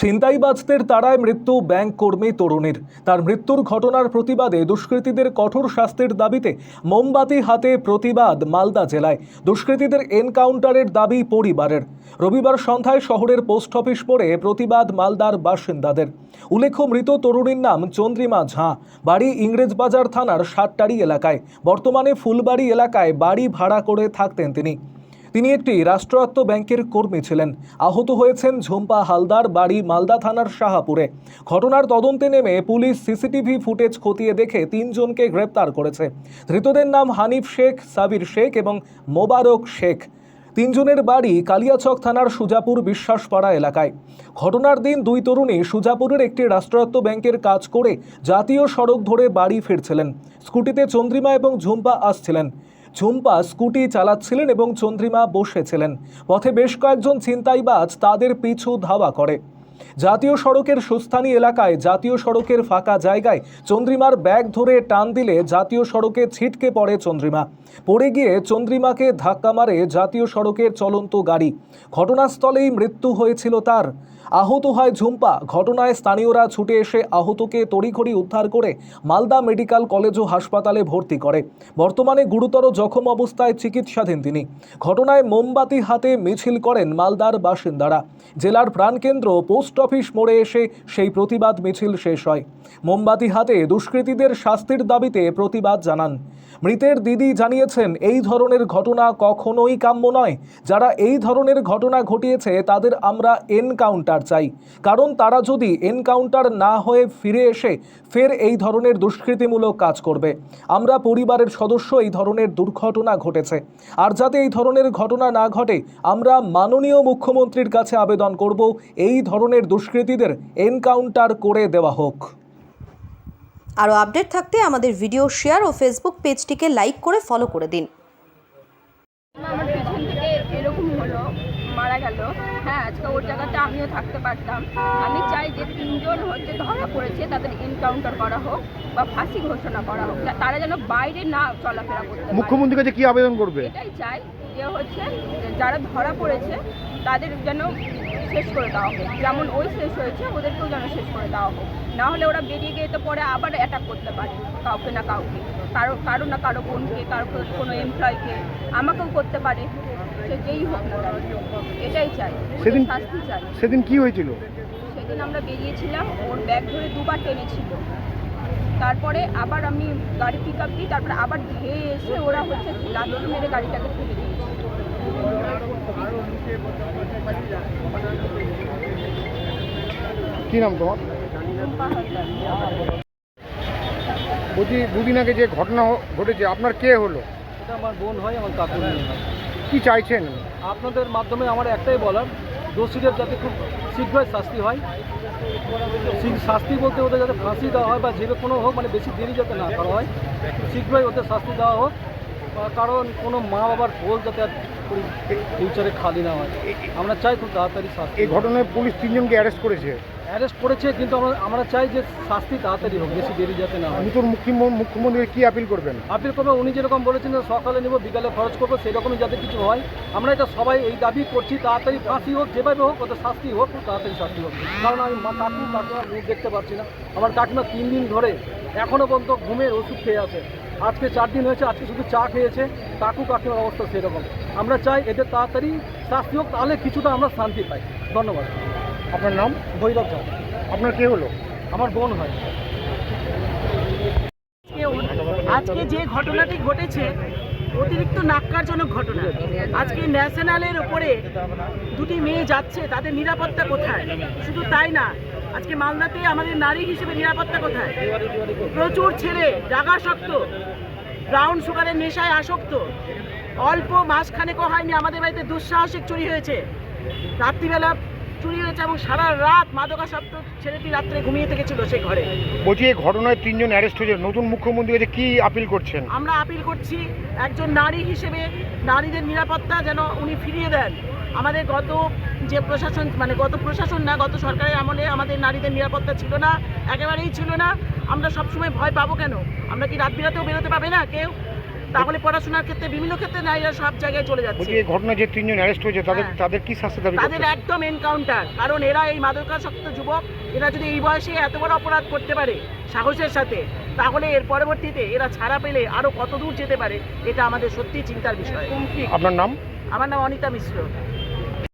ছিনতাইবাজদের তাড়ায় মৃত্যু ব্যাংক কর্মী তরুণীর। তার মৃত্যুর ঘটনার প্রতিবাদে দুষ্কৃতীদের কঠোর শাস্তির দাবিতে মোমবাতি হাতে প্রতিবাদ মালদা জেলায়। দুষ্কৃতীদের এনকাউন্টারের দাবি পরিবারের। রবিবার সন্ধ্যায় শহরের পোস্ট অফিস মোড়ে প্রতিবাদ মালদার বাসিন্দাদের। উল্লেখ্য, মৃত তরুণীর নাম চন্দ্রিমা ঝা। বাড়ি ইংরেজবাজার থানার সাতটারি এলাকায়। বর্তমানে ফুলবাড়ি এলাকায় বাড়ি ভাড়া করে থাকতেন তিনি একটি রাষ্ট্রায়ত্ত ব্যাংকের কর্মী ছিলেন। আহত হয়েছেন ঝুম্পা হালদার, বাড়ি মালদা থানার শাহাপুরে। ঘটনার তদন্তে নেমে পুলিশ সিসিটিভি ফুটেজ খতিয়ে দেখে 3 জনকে গ্রেপ্তার করেছে। ধৃতদের নাম হানিফ শেখ, সাবির শেখ এবং মোবারক শেখ। 3 জনের বাড়ি কালিয়াচক থানার সুজাপুর বিশ্বাসপাড়া এলাকায়। ঘটনার দিন 2 তরুণী সুজাপুরের একটি রাষ্ট্রায়ত্ত ব্যাংকের কাজ করে জাতীয় সড়ক ধরে বাড়ি ফিরছিলেন। স্কুটিতে চন্দ্রিমা এবং ঝুম্পা আসছিলেন। ঝুম্পা স্কুটি চালাচ্ছিলেন এবং চন্দ্রিমা বসেছিলেন। পথে বেশ কয়েকজন ছিনতাইবাজ তাদের পিছু ধাওয়া করে। জাতীয় সড়কের সুস্থানী এলাকায় জাতীয় সড়কের ফাঁকা জায়গায় চন্দ্রিমার ব্যাগ ধরে টান দিলে জাতীয় সড়কে ছিটকে পড়ে চন্দ্রিমা। পড়ে গিয়ে চন্দ্রিমাকে ধাক্কা মারে জাতীয় সড়কের চলন্ত গাড়ি। ঘটনাস্থলেই মৃত্যু হয়েছিল তার। আহত হয় ঝুম্পা। ঘটনায় স্থানীয়রা ছুটে এসে আহতকে তড়িঘড়ি উদ্ধার করে মালদা মেডিকেল কলেজ ও হাসপাতালে ভর্তি করে। বর্তমানে গুরুতর জখম অবস্থায় চিকিৎসাধীন তিনি। ঘটনায় মোমবাতি হাতে মিছিল করেন মালদার বাসিন্দারা। জেলার প্রাণকেন্দ্র পোস্ট অফিস মোড়ে এসে সেই প্রতিবাদ মিছিল শেষ হয়। মোমবাতি হাতে দুষ্কৃতীদের শাস্তির দাবিতে প্রতিবাদ জানান। মৃতের দিদি জানিয়েছেন, এই ধরনের ঘটনা কখনোই কাম্য নয়। যারা এই ধরনের ঘটনা ঘটিয়েছে তাদের আমরা এনকাউন্টার চাই, কারণ তারা যদি এনকাউন্টার না হয়ে ফিরে এসে ফের এই ধরনের দুষ্কৃতিমূলক কাজ করবে। আমরা পরিবারের সদস্য, এই ধরনের দুর্ঘটনা ঘটেছে, আর যাতে এই ধরনের ঘটনা না ঘটে আমরা মাননীয় মুখ্যমন্ত্রীর কাছে আবেদন করব, এই ধরনের দুষ্কৃতীদের এনকাউন্টার করে দেওয়া হোক। আরও আপডেট থাকতে আমাদের ভিডিও শেয়ার ও ফেসবুক পেজটিকে লাইক করে ফলো করে দিন। আমার পেছন থেকে এরকম হলো, মারা গেল। হ্যাঁ, আজকে ওর জায়গাতে আমিও থাকতে পারতাম। আমি চাই যে 3 জন হচ্ছে ধরা পড়েছে তাদের এনকাউন্টার করা হোক বা ফাঁসি ঘোষণা করা হোক, তারা যেন বাইরে না চলাফেরা করতে পারে। মুখ্যমন্ত্রীর কাছে কি আবেদন করবে? এটাই চাই যে হচ্ছে যারা ধরা পড়েছে তাদের যেন শেষ করে দেওয়া হোক, যেমন ওই শেষ হয়েছে ওদেরকেও যেন শেষ করে দেওয়া হোক। না হলে ওরা বেরিয়ে গিয়ে তো পরে আবার অ্যাটাক করতে পারে কাউকে না কাউকে, কারো না কারো বোনকে, কারো কোনো এমপ্লয়কে, আমাকেও করতে পারে। সে যেই হোক না, এটাই চাই, সেদিন শাস্তি চাই। সেদিন কি হয়েছিল? সেদিন আমরা বেরিয়েছিলাম, ওর ব্যাগ ধরে 2বার টেনেছিল। তারপরে আবার আমি গাড়ি পিক আপ দিই, তারপরে আবার ধেয়ে এসে ওরা হচ্ছে লাথি মেরে গাড়িটাকে ফেলে দিয়েছে। কি নাম তোমার? বলছি, 2 দিন আগে যে ঘটনা ঘটেছে আপনার কে হলো? এটা আমার বোন হয়, আমার কাকু হয়। কি চাইছেন? আপনাদের মাধ্যমে আমার একটাই বলার, দোষীদের যাতে খুব শীঘ্রই শাস্তি হয়। শাস্তি বলতে ওদের যাতে ফাঁসি দেওয়া হয় বা যে কোনো হোক, মানে বেশি দেরি যাতে না করা হয়, শীঘ্রই ওদের শাস্তি দেওয়া হোক। কারণ কোনো মা বাবার ভুল যাতে আর ফিউচারে খালি না হয়, আমরা চাই খুব তাড়াতাড়ি শাস্তি। এই ঘটনায় পুলিশ 3 জনকে অ্যারেস্ট করেছে, কিন্তু আমরা চাই যে শাস্তি তাড়াতাড়ি হোক, বেশি দেরি যাতে না হয়। নতুন মুখ্যমন্ত্রী কি আপিল করবেন? আপিল করবে, উনি যেরকম বলেছেন সকালে নেব বিকালে খরচ করবো, সেরকমই যাতে কিছু হয়। আমরা এটা সবাই এই দাবি করছি, তাড়াতাড়ি ফাঁসি হোক, যেভাবে হোক ওদের শাস্তি হোক, খুব তাড়াতাড়ি শাস্তি হোক। কারণ আমি কাকিমার মুখ দেখতে পাচ্ছি না। আমার কাকিমা 3 দিন ধরে এখনও পর্যন্ত ঘুমের ওষুধ খেয়ে আছে। আজকে 4 দিন হয়েছে, আজকে শুধু চা খেয়েছে। কাকিমার অবস্থা সেরকম। আমরা চাই এদের তাড়াতাড়ি শাস্তি হোক, তাহলে কিছুটা আমরা শান্তি পাই। ধন্যবাদ। আপনার নাম? ভৈরব ঝা। আপনার কে হলো? আমার বোন হয়। আজকে যে ঘটনাটি ঘটেছে অতিরিক্ত ন্যাক্কারজনক ঘটনা। আজকে ন্যাশনালের উপরে 2টি মেয়ে যাচ্ছে, তাদের নিরাপত্তা কোথায়? শুধু তাই না, আজকে মালদাতে আমাদের নারী হিসেবে নিরাপত্তা কোথায়? প্রচুর ছেলে ডাগাসক্ত, ব্রাউন সুগারের নেশায় আসক্ত। অল্প মাসখানেকও হয়নি আমাদের বাড়িতে দুঃসাহসিক চুরি হয়েছে, রাত্রিবেলা চুরি হয়েছে এবং সারা রাত মাদকাসক্ত ছেলেটি রাত্রে ঘুমিয়ে থেকেছিল সেই ঘরে। বলছি, এই ঘটনায় 3 জন অ্যারেস্ট হয়েছে, নতুন মুখ্যমন্ত্রীর কাছে কি আপিল করছেন? আমরা আপিল করছি একজন নারী হিসেবে নারীদের নিরাপত্তা যেন উনি ফিরিয়ে দেন। আমাদের গত প্রশাসন না, গত সরকারের আমলে আমাদের নারীদের নিরাপত্তা ছিল না, একেবারেই ছিল না। আমরা সবসময় ভয় পাবো কেন? আমরা কি রাত বিরাতেও বেরোতে পাবে না কেউ? তাহলে পড়াশোনার ক্ষেত্রে বিভিন্ন ক্ষেত্রে নারীরা সব জায়গায় চলে যাচ্ছে। বলছি এই ঘটনায় যে 3 জন অ্যারেস্ট হয়েছে তাদের হ্যাঁ। তাদের কি শাস্তি দাবি তাদের করছেন? একদম এনকাউন্টার, কারণ এরা এই মাদকাসক্ত যুবক, এরা যদি এই বয়সে এত বড় অপরাধ করতে পারে সাহসের সাথে, তাহলে এর পরবর্তীতে এরা ছাড়া পেলে আরো কত দূর যেতে পারে, এটা আমাদের সত্যি চিন্তার বিষয়। আপনার নাম? আমার নাম অনিতা মিশ্র।